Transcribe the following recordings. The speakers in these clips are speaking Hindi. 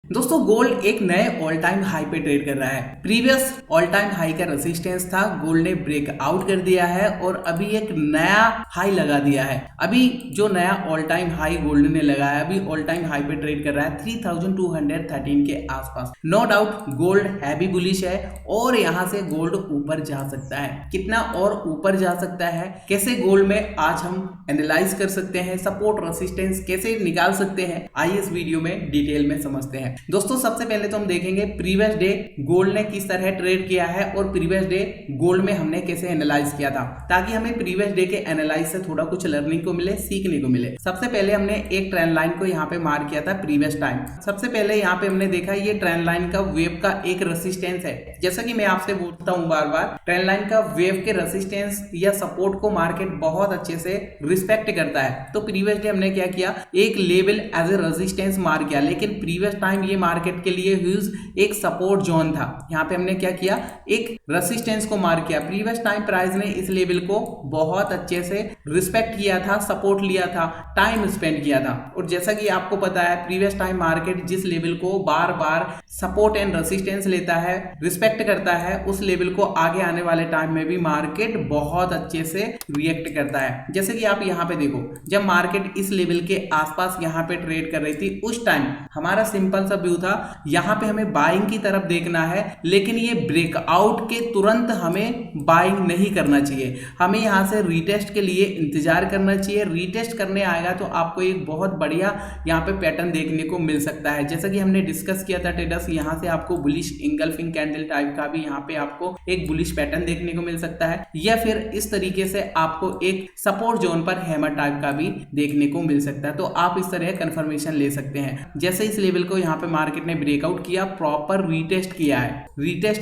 दोस्तों गोल्ड एक नए ऑल टाइम हाई पे ट्रेड कर रहा है। प्रीवियस ऑल टाइम हाई का रेजिस्टेंस था, गोल्ड ने ब्रेक आउट कर दिया है और अभी एक नया हाई लगा दिया है। अभी जो नया ऑल टाइम हाई गोल्ड ने लगाया, अभी ऑल टाइम हाई पे ट्रेड कर रहा है 3213 के आसपास। No doubt gold heavy bullish है और यहां से गोल्ड ऊपर जा सकता है। कितना और ऊपर जा सकता है, कैसे गोल्ड में आज हम एनालाइज कर सकते हैं, सपोर्ट रेजिस्टेंस कैसे निकाल सकते हैं, आइए इस वीडियो में डिटेल में समझते हैं। दोस्तों सबसे पहले तो हम देखेंगे प्रीवियस डे गोल्ड ने किस तरह ट्रेड किया है और प्रीवियस डे गोल्ड में हमने कैसे एनालाइज किया था, ताकि हमें प्रीवियस डे के एनालाइज से थोड़ा कुछ लर्निंग को मिले, सीखने को मिले। सबसे पहले हमने एक ट्रेंड लाइन को यहाँ पे मार्क किया था प्रीवियस टाइम। सबसे पहले यहाँ पे हमने देखा ये ट्रेंड लाइन का वेव का एक रेसिस्टेंस है। जैसा कि मैं आपसे बोलता हूँ बार बार, ट्रेंड लाइन का वेव के रेसिस्टेंस या सपोर्ट को मार्केट बहुत अच्छे से रिस्पेक्ट करता है। तो प्रीवियस डे हमने क्या किया, एक level as a resistance mark किया, लेकिन प्रीवियस टाइम ये मार्केट के लिए ह्यूज एक सपोर्ट जोन था। यहाँ पे हमने क्या किया, एक रेसिस्टेंस को मार्क किया। प्रीवियस टाइम प्राइस ने इस लेवल को बहुत अच्छे से रिस्पेक्ट किया था, सपोर्ट लिया था, टाइम स्पेंड किया था। और जैसा कि आपको पता है प्रीवियस टाइम मार्केट जिस लेवल को बार बार सपोर्ट एंड रेसिस्टेंस लेता है, रिस्पेक्ट करता है, उस लेवल को आगे आने वाले टाइम में भी मार्केट बहुत अच्छे से रिएक्ट करता है। जैसे कि आप यहाँ पे देखो, जब मार्केट इस लेवल के आसपास यहाँ पे ट्रेड कर रही थी, उस टाइम हमारा सिंपल सा व्यू था, यहाँ पे हमें बाइंग की तरफ देखना है, लेकिन ये ब्रेकआउट के तुरंत हमें बाइंग नहीं करना चाहिए। हमें यहाँ से रीटेस्ट के लिए इंतजार करना चाहिए। रीटेस्ट करने आएगा तो आपको एक बहुत बढ़िया यहाँ पे पैटर्न देखने को मिल सकता है। जैसा कि हमने डिस्कस किया था ट्रेडर्स, यहाँ से आपको बुलिश इंगल्फिंग कैंडल टाइप का भी यहाँ पे आपको एक बुलिश पैटर्न देखने को मिल सकता है, या फिर इस तरीके से आपको एक सपोर्ट जोन पर हैमर टाइप का भी देखने को मिल सकता है। तो आप इस तरह कंफर्मेशन ले सकते हैं। जैसे इस लेवल को यहाँ पे मार्केट ने ब्रेकआउट किया, प्रॉपर रीटेस्ट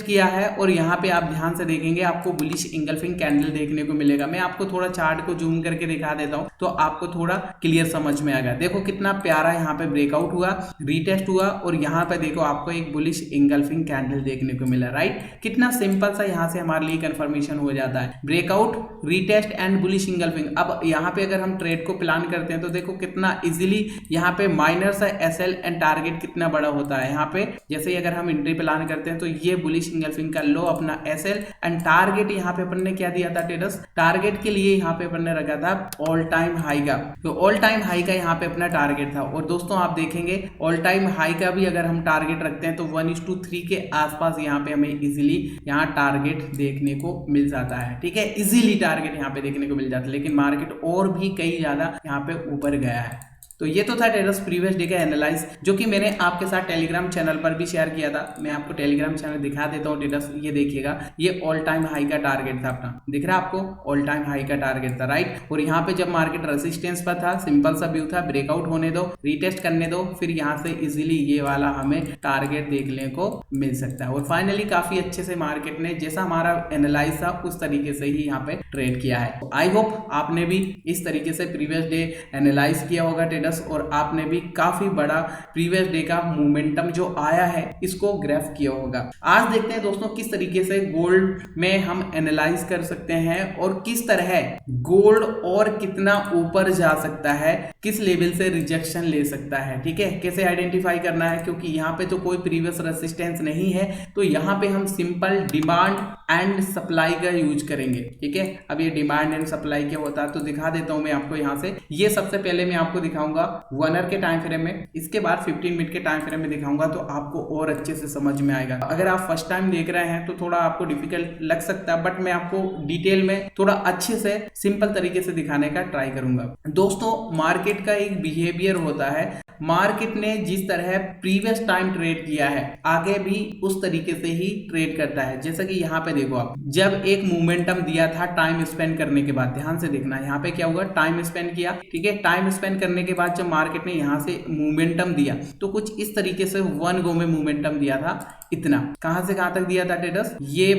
किया है, और यहाँ पे आप ध्यान से देखेंगे आपको बुलिश इंगल्फिंग कैंडल देखने को मिलेगा। मैं आपको थोड़ा चार्ट को जूम करके दिखा देता हूँ तो आपको थोड़ा क्लियर समझ में आएगा। देखो कितना प्यारा यहाँ पे ब्रेकआउट हुआ, रीटेस्ट हुआ, और यहाँ पे देखो आपको एक बुलिश इंगल्फिंग कैंडल देखने को मिला। राइट, कितना सिंपल सा यहाँ से हमारे लिए कंफर्मेशन हो जाता है, breakout, retest and bullish engulfing. अब यहाँ पे अगर हम ट्रेड को प्लान करते हैं तो देखो कितना इजीली यहाँ पे माइनर सा एसएल एंड टारगेट कितना बड़ा होता है। यहाँ पे जैसे ही अगर हम एंट्री प्लान करते हैं तो ये बुलिश इंगल्फिंग का लो अपना एसएल एंड टारगेट यहाँ पे अपन ने क्या दिया था ट्रेडर्स, टारगेट के लिए यहाँ पे अपन ने रखा था ऑल टाइम हाई का। तो ऑल टाइम हाई का यहाँ पे अपना टारगेट था। और दोस्तों आप देखेंगे ऑल टाइम हाई का भी अगर हम टारगेट रखते हैं तो 1:3 के आसपास यहाँ पे हमें इजीली यहाँ टारगेट देखने को मिल जाता है। ठीक है, इजीली टारगेट यहाँ पे देखने को मिल जाता है, लेकिन मार्केट और भी कई ज्यादा यहाँ पे ऊपर गया है। तो ये तो था ट्रेडर्स प्रीवियस डे का एनालाइज, जो कि मैंने आपके साथ टेलीग्राम चैनल पर भी शेयर किया था। मैं आपको टेलीग्राम चैनल दिखा देता हूँ ट्रेडर्स, ये देखिएगा, ये ऑल टाइम हाई का टारगेट था अपना, दिख रहा है आपको, ऑल टाइम हाई का टारगेट था। राइट, और यहाँ पे जब मार्केट रेसिस्टेंस पर था, सिंपल सा व्यू था, ब्रेकआउट होने दो, रीटेस्ट करने दो, फिर यहाँ से इजिली ये वाला हमें टारगेट देखने को मिल सकता है। और फाइनली काफी अच्छे से मार्केट ने जैसा हमारा एनालाइज था उस तरीके से ही यहाँ पे ट्रेड किया है। आई होप आपने भी इस तरीके से प्रीवियस डे एनालाइज किया होगा ट्रेडर्स, और आपने भी काफी बड़ा प्रीवियस डे का मोमेंटम जो आया है इसको ग्राफ किया होगा। आज देखते हैं दोस्तों किस तरीके से गोल्ड में हम एनालाइज कर सकते हैं और किस तरह गोल्ड और कितना ऊपर जा सकता है, किस लेवल से रिजेक्शन ले सकता है। ठीक है, कैसे आइडेंटिफाई करना है, क्योंकि यहाँ पे तो कोई प्रीवियस रेसिस्टेंस नहीं है, तो यहाँ पे हम सिंपल डिमांड एंड सप्लाई का यूज करेंगे। ठीक है, अब ये डिमांड एंड सप्लाई क्या होता है तो दिखा देता हूं मैं आपको। यहाँ से ये सबसे पहले मैं आपको दिखाऊंगा 1 आवर के टाइम फ्रेम में, इसके बाद 15 मिनट के टाइम फ्रेम में दिखाऊंगा, तो आपको और अच्छे से समझ में आएगा। अगर आप फर्स्ट टाइम देख रहे हैं तो थोड़ा आपको डिफिकल्ट लग सकता है, बट मैं आपको डिटेल में थोड़ा अच्छे से सिंपल तरीके से दिखाने का ट्राई करूंगा। दोस्तों मार्केट का एक बिहेवियर होता है, मार्केट ने जिस तरह प्रीवियस टाइम ट्रेड किया है आगे भी उस तरीके से ही ट्रेड करता है। जैसा कि यहाँ पे देखो आप, जब एक मोमेंटम दिया था टाइम स्पेंड करने के बाद, ध्यान से देखना यहाँ पे क्या हुआ, टाइम स्पेंड किया। ठीक है, टाइम स्पेंड करने के बाद जब मार्केट ने यहाँ से मोमेंटम दिया तो कुछ इस तरीके से 1 गो में मोमेंटम दिया था, इतना। कहां से कहां तक दिया था ट्रेडर्स, ये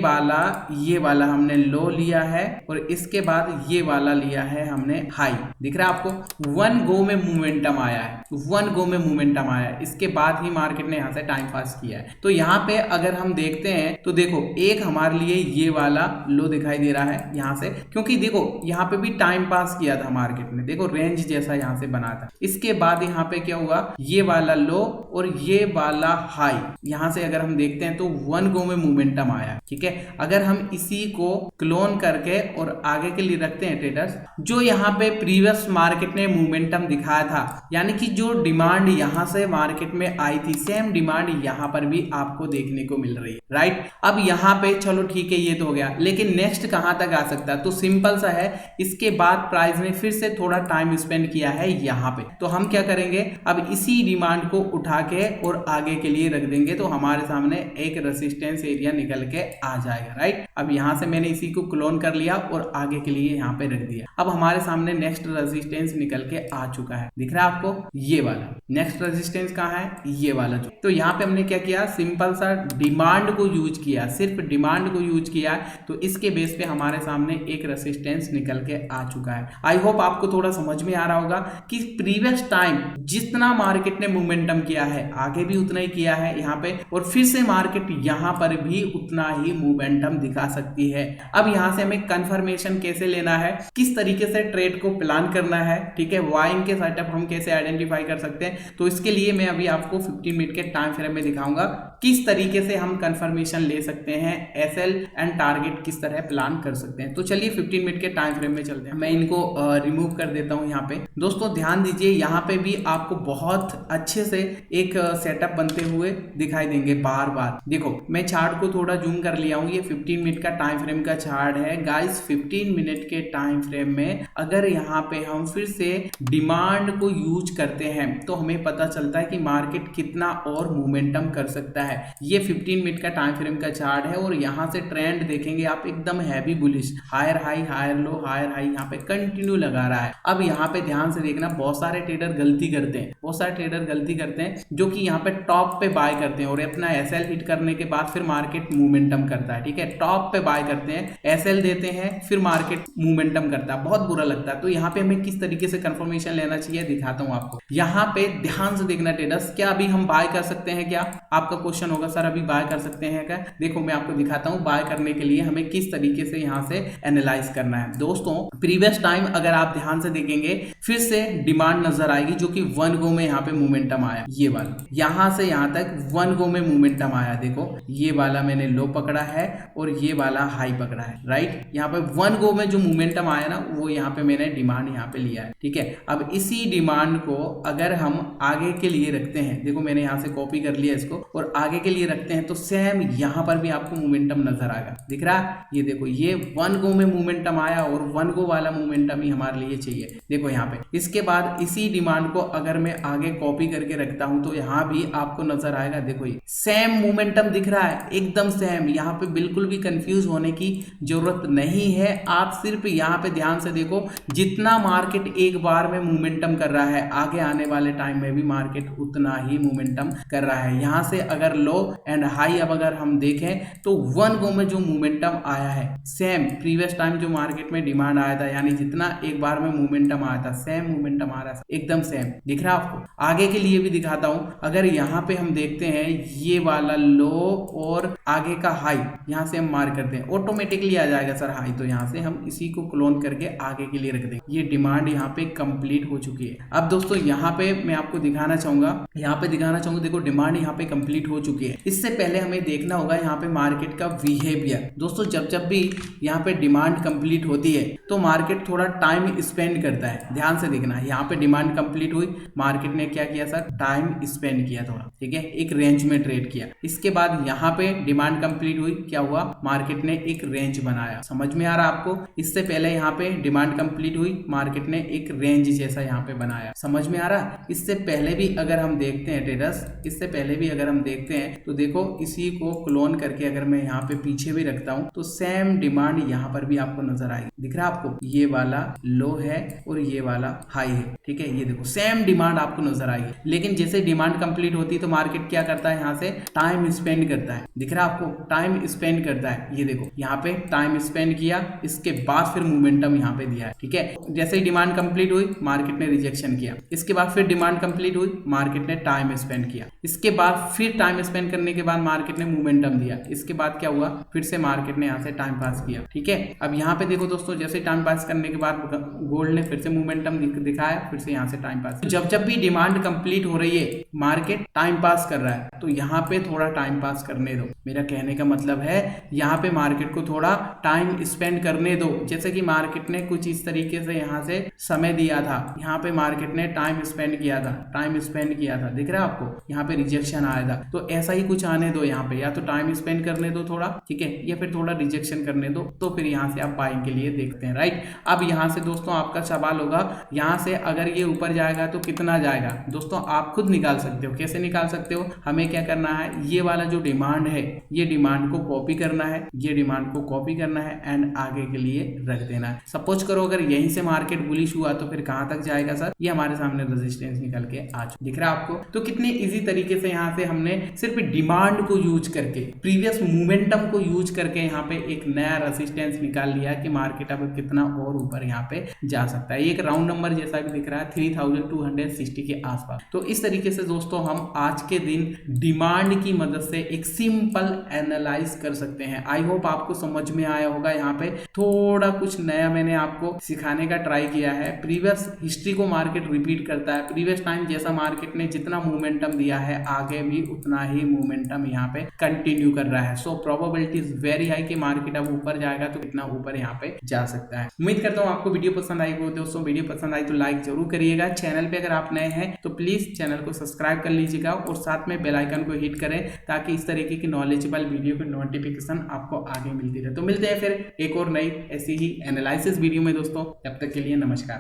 वाला हमने लो लिया है और इसके बाद ये वाला लिया है हमने हाई। दिख रहा है आपको, वन गो में मोमेंटम आया है, वन गो में मोमेंटम आया है, इसके बाद ही मार्केट ने यहां से टाइम पास किया है। तो यहाँ पे अगर हम देखते हैं तो देखो एक हमारे लिए ये वाला लो दिखाई दे रहा है यहाँ से, क्योंकि देखो यहाँ पे भी टाइम पास किया था मार्केट ने, देखो रेंज जैसा यहाँ से बना था। इसके बाद यहाँ पे क्या हुआ, ये वाला लो और ये वाला हाई, यहाँ से अगर हम देखते हैं तो वन गो में मोमेंटम आया। ठीक है, अगर हम इसी को क्लोन करके और आगे के लिए रखते हैं ट्रेडर्स, जो यहाँ पे प्रीवियस मार्केट ने मोमेंटम दिखाया था, यानी कि जो डिमांड यहाँ से मार्केट में आई थी, सेम डिमांड यहाँ पर भी आपको देखने को मिल रही है। राइट, अब यहाँ पे चलो ठीक है ये तो हो गया, लेकिन नेक्स्ट कहां तक आ सकता है, तो सिंपल सा है, इसके बाद प्राइस ने फिर से थोड़ा टाइम स्पेंड किया है यहाँ पे। तो हम क्या करेंगे, अब इसी डिमांड को उठा के और आगे के लिए रख देंगे, तो हमारे सामने एक रेजिस्टेंस एरिया निकल के आ जाएगा। राइट, अब यहाँ से मैंने इसी को क्लोन कर लिया और आगे के लिए यहाँ पे रख दिया। अब हमारे सामने नेक्स्ट रेजिस्टेंस निकल के आ चुका है, दिख रहा है आपको, ये वाला नेक्स्ट रेजिस्टेंस कहाँ है, ये वाला। तो यहाँ पे हमने क्या किया, सिंपल सा डिमांड को यूज किया, सिर्फ डिमांड को यूज किया, तो इसके बेस पे हमारे सामने एक रेजिस्टेंस निकल के आ चुका है। आई होप आपको थोड़ा समझ में आ रहा होगा कि प्रीवियस टाइम जितना मार्केट ने मोमेंटम किया है, आगे भी उतना ही किया है यहाँ पे, और फिर से मार्केट यहाँ पर भी उतना ही मोमेंटम दिखा सकती है। अब यहाँ से हमें कंफर्मेशन कैसे लेना है, किस तरीके से ट्रेड को प्लान करना है, ठीक है, बाइंग के सेटअप हम कैसे आइडेंटिफाई कर सकते हैं, तो इसके लिए मैं अभी आपको 15 मिनट के टाइम फ्रेम में दिखाऊंगा किस तरीके से हम कंफर्मेशन ले सकते हैं, एसएल एंड टारगेट किस तरह प्लान कर सकते हैं। तो चलिए 15 मिनट के टाइम फ्रेम में चलते हैं। मैं इनको रिमूव कर देता हूं। यहाँ पे दोस्तों ध्यान दीजिए, यहाँ पे भी आपको बहुत अच्छे से एक सेटअप बनते हुए दिखाई देंगे बार बार। देखो मैं चार्ट को थोड़ा जूम कर लिया हूँ, ये 15 मिनट का टाइम फ्रेम का चार्ट है गाइस। 15 मिनट के टाइम फ्रेम में अगर यहाँ पे हम फिर से डिमांड को यूज करते हैं तो हमें पता चलता है कि मार्केट कितना और मोमेंटम कर सकता है। ये 15 मिनट का टाइम फ्रेम का चार्ट है और यहाँ से ट्रेंड देखेंगे आप, एकदम heavy bullish, higher high higher low higher high यहाँ पे कंटिन्यू लगा रहा है। अब यहाँ पे ध्यान से देखना, बहुत सारे ट्रेडर गलती करते हैं, बहुत सारे ट्रेडर गलती करते हैं जो कि यहाँ पे टॉप पे बाय करते हैं और अपना एसएल हिट करने के बाद फिर मार्केट मोमेंटम करता है। ठीक है, टॉप पे बाय करते हैं, एसएल देते हैं, फिर मार्केट मोमेंटम करता है, बहुत बुरा लगता है। तो यहाँ पे हमें किस तरीके से कंफर्मेशन लेना चाहिए दिखाता हूँ आपको। यहाँ पे ध्यान से देखना ट्रेडर्स, क्या अभी हम बाय कर सकते हैं क्या? आपका क्वेश्चन होगा सर अभी बाय कर सकते हैं क्या? देखो मैं आपको दिखाता हूँ बाय करने के लिए हमें किस तरीके से यहाँ से एनालाइज करना है। दोस्तों प्रीवियस टाइम अगर आप ध्यान से देखेंगे फिर से डिमांड नजर आएगी जो कि वन गो में यहाँ पे मोमेंटम आया, ये वाला यहाँ से यहाँ तक वन गो में मोमेंटम आया। देखो ये वाला मैंने लो पकड़ा है और ये वाला हाई पकड़ा है। राइट, यहाँ पे वन गो में जो मोमेंटम आया ना वो यहाँ पे मैंने डिमांड यहाँ पे लिया है। ठीक है, अब इसी डिमांड को अगर हम आगे के लिए रखते हैं, देखो मैंने यहाँ से कॉपी कर लिया इसको और आगे के लिए रखते हैं तो सेम यहाँ पर भी आपको मोमेंटम नजर आएगा। दिख रहा है, ये देखो ये वन गो में मोमेंटम आया और वन गो वाला मोमेंटम ही हमारे लिए चाहिए। देखो यहाँ पे इसके बाद इसी डिमांड को अगर मैं आगे कॉपी करके रखता हूं तो यहाँ भी आपको नजर आएगा। देखो ये सेम मोमेंटम दिख रहा है, एकदम सेम। यहाँ पे बिल्कुल भी कंफ्यूज होने की जरूरत नहीं है, आप सिर्फ यहाँ पे ध्यान से देखो, जितना मार्केट एक बार में मोमेंटम कर रहा है आगे आने वाले टाइम में भी मार्केट उतना ही मोमेंटम कर रहा है। यहाँ से अगर लो एंड हाई अब अगर हम देखें तो वन गो में जो मोमेंटम आया है सेम प्रीवियस टाइम जो मार्केट में डिमांड आया था, यानी जितना एक बार में मोमेंटम आया था सेम मोमेंटम आ रहा है, एकदम सेम दिख रहा है आपको। आगे के लिए भी दिखाता हूं, अगर यहाँ पे हम देखते हैं ये वाला लो और आगे का हाई यहाँ से हम मार्क करते हैं, ऑटोमेटिकली आ जाएगा सर हाई। तो यहाँ से हम इसी को क्लोन करके आगे के लिए रख देंगे। ये डिमांड यहाँ पे कंप्लीट हो चुकी है। अब दोस्तों यहाँ पे मैं आपको दिखाना चाहूंगा, देखो डिमांड यहाँ पे कंप्लीट हो चुकी है। इससे पहले हमें देखना होगा यहाँ पे मार्केट का बिहेवियर। दोस्तों जब भी यहाँ पे डिमांड कंप्लीट होती है तो मार्केट थोड़ा टाइम स्पेंड करता है। ध्यान से देखना, यहाँ पे डिमांड कंप्लीट हुई, मार्केट ने क्या किया सर, टाइम स्पेंड किया थोड़ा। ठीक है, एक रेंज में ट्रेड किया। इसके बाद यहाँ पे डिमांड कंप्लीट हुई, क्या हुआ, मार्केट ने एक रेंज बनाया। समझ में आ रहा है आपको? इससे पहले यहाँ पे डिमांड कंप्लीट हुई, मार्केट ने एक रेंज जैसा यहाँ पे बनाया। समझ में आ रहा है? इससे पहले भी अगर हम देखते हैं ट्रेडर्स, इससे पहले भी अगर हम देखते हैं तो देखो इसी को क्लोन करके अगर मैं यहाँ पे पीछे भी रखता हूँ तो सेम डिमांड यहाँ पर भी आपको नजर आएगी। दिख रहा है आपको, ये वाला लो है और ये वाला हाई है। ठीक है, ये देखो सेम डिमांड आपको नजर आएगी। लेकिन जैसे डिमांड कंप्लीट होती है तो मार्केट क्या करता है, यहाँ से टाइम स्पेंड करता है। दिख रहा है आपको, टाइम स्पेंड करता है। ये देखो यहाँ पे टाइम स्पेंड किया, इसके बाद फिर मोमेंटम यहाँ पे दिया है, ठीक है। जैसे ही डिमांड कंप्लीट हुई, मार्केट ने रिजेक्शन किया, इसके बाद फिर डिमांड कंप्लीट हुई, मार्केट ने टाइम स्पेंड किया, इसके बाद फिर टाइम स्पेंड करने के बाद मार्केट ने मोमेंटम दिया, इसके बाद क्या हुआ, फिर से मार्केट ने यहाँ से टाइम पास किया, ठीक है। अब यहाँ पे देखो दोस्तों, जैसे टाइम पास करने के बाद गोल्ड ने फिर से मोमेंटम दिखाया, फिर से यहाँ से टाइम पास। जब भी डिमांड कंप्लीट हो रही है, मार्केट टाइम पास कर रहा है, तो यहाँ पे थोड़ा टाइम पास करने दो। मेरा कहने का मतलब है यहाँ पे मार्केट को थोड़ा टाइम स्पेंड करने दो। जैसे कि मार्केट ने कुछ इस तरीके से यहाँ से समय दिया था, यहाँ पे मार्केट ने टाइम स्पेंड किया था, दिख रहा है आपको, यहाँ पे रिजेक्शन आया था। तो ऐसा ही कुछ आने दो यहाँ पे, या तो टाइम स्पेंड करने दो थोड़ा, ठीक है, या फिर थोड़ा रिजेक्शन करने दो, तो फिर यहाँ से आप बाइंग के लिए देखते हैं, राइट। अब यहाँ से दोस्तों आपका सवाल होगा, यहाँ से अगर ये ऊपर जाएगा तो कितना जाएगा। दोस्तों आप खुद निकाल सकते हो। कैसे निकाल सकते हो, हमें क्या करना है, ये वाला जो डिमांड है, ये डिमांड को कॉपी करना है, ये डिमांड को कॉपी करना है एंड आगे के लिए रख देना है। सपोज करो अगर यहीं से मार्केट बुलिश हुआ तो फिर कहां तक जाएगा सर, ये हमारे सामने रेजिस्टेंस निकल के आ चुका, दिख रहा है आपको। तो कितने इजी तरीके से यहाँ से हमने सिर्फ डिमांड को यूज करके, प्रीवियस मोमेंटम को यूज करके यहाँ पे एक नया रेजिस्टेंस निकाल लिया कि मार्केट अब कितना और ऊपर यहाँ पे जा सकता है। एक राउंड नंबर जैसा भी दिख रहा है 3260 के आसपास। तो इस तरीके से दोस्तों हम आज के दिन डिमांड की मदद से एक सिंपल एनालाइज कर सकते हैं। आई होप आपको समझ में आया होगा। यहाँ पे थोड़ा कुछ नया मैंने आपको सिखाने का ट्राई किया है। प्रीवियस हिस्ट्री को मार्केट रिपीट करता है। प्रीवियस टाइम जैसा मार्केट ने जितना मोमेंटम दिया है, आगे भी उतना ही मोमेंटम यहाँ पे कंटिन्यू कर रहा है। So probability is very high कि मार्केट अब ऊपर जाएगा तो कितना ऊपर यहाँ पे जा सकता है। उम्मीद करता हूँ आपको वीडियो पसंद आई हो। दोस्तों वीडियो पसंद आई तो लाइक जरूर करिएगा। चैनल पे अगर आप नए हैं तो प्लीज चैनल को सब्सक्राइब कर लीजिएगा और साथ में बेल आइकन को हिट करें ताकि इस तरीके की नॉलेजेबल वीडियो की नोटिफिकेशन आपको आगे मिलती रहे। तो मिलते हैं फिर एक और नई ऐसी ही एनालिसिस वीडियो में दोस्तों। तब तक के लिए नमस्कार।